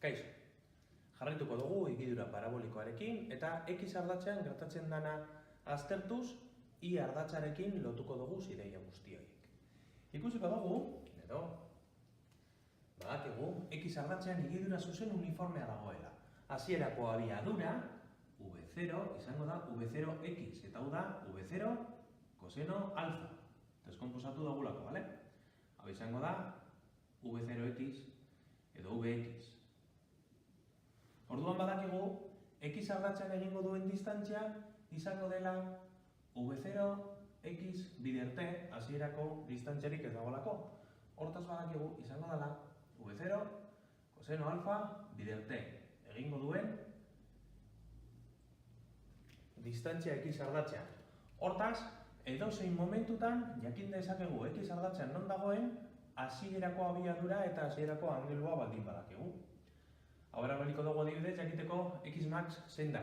Kaixo, jarraituko dugu higidura parabolikoarekin eta x ardatzean gertatzen dana aztertuz y ardatzarekin lotuko dugu ideia guzti horiek. Ikusiko dugu, edo badakigu x ardatzean higidura zuzen uniformea dagoela. Hasierako abiadura v0 izango da v0x eta hau da v0 coseno alfa. Deskonposatu dugulako, bale? Hau izango da v0x edo vx. Orduan badakigu, x ardatzean egingo duen distantzia izango dela v0x bider t hasierako distantziarik ez dagoelako. Hortaz badakigu izango dela v0 coseno alfa bider t egingo duen distantzia x ardatzean. Hortaz, edozein momentutan jakin dezakegu x ardatzean non dagoen hasierako abiadura eta hasierako angelua baldin badakigu. Hau erabiliko dugu adibidez jakiteko xmax zein da.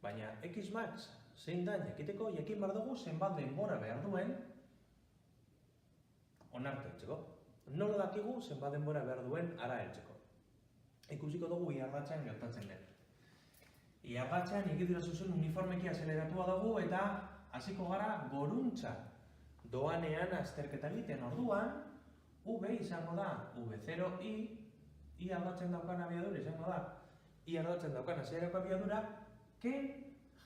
Baina xmax zein da jakiteko jakin behar dugu zenbat denbora behar duen onarte heltzeko. Nola dakigu zenbat denbora behar duen ara heltzeko. Ikusiko dugu iardatzean gertatzen den. Iardatzean higidura zuzen uniformeki azeleratua dugu eta hasiko gara goruntza doanean azterketa egiten. Orduan, v izango da v0i, i aldatzen daukan abiadura izango da i aldatzen daukan hasierako abiadura ken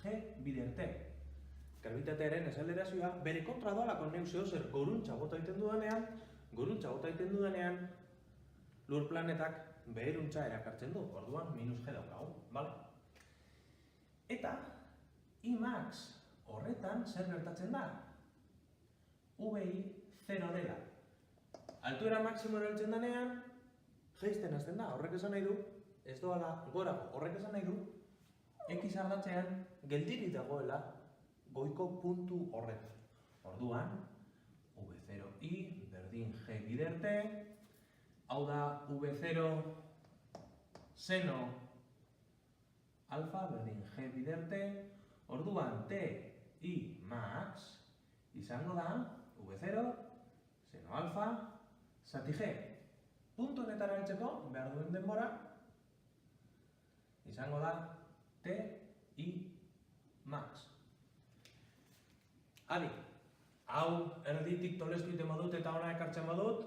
g bider t. Gravitatearen azelerazioa bere kontra doalako neu zeozer goruntza bota egiten dudanean lur planetak beheruntza erakartzen du. Orduan minus g daukagu, bale? Eta Imax horretan zer gertatzen da? VI 0 dela. Altuera maximo heltzen denean jaisten hasten da. Horrek esan nahi du, ez doala gorago. Horrek esan nahi du, x ardatzean geldirik dagoela goiko puntu horretan. Orduan, v0i berdin g bider t, hau da v0 seno alfa berdin g bider t, orduan t i max izango da v0 seno alfa zati g. Puntu honetara heltzeko behar duen denbora izango da t i max. Adi, hau erditik tolestu egiten badut eta hona ekartzen badut,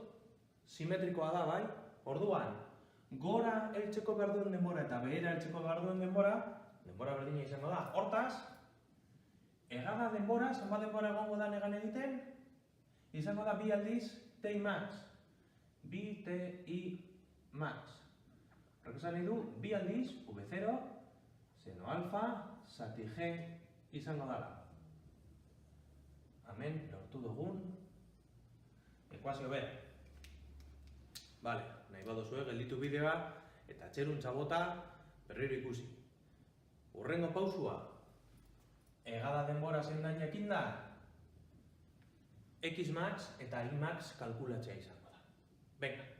simetrikoa da, bai? Orduan, gora heltzeko behar duen denbora eta behera heltzeko behar duen denbora berdina izango da. Hortaz, hegada denbora, zenbat denbora egongo da negan egiten, izango da bi aldiz t i max. Bi t i max. Horrek esan nahi du, bi aldiz v0 seno alfa zati g izango dela. Hemen lortu dugun ekuazio bera. Bale, nahi baduzue gelditu bideoa eta atxeruntza bota berriro ikusi. Hurrengo pausua, hegada denbora zein den jakinda, xmax eta imax kalkulatzea izango da. Venga.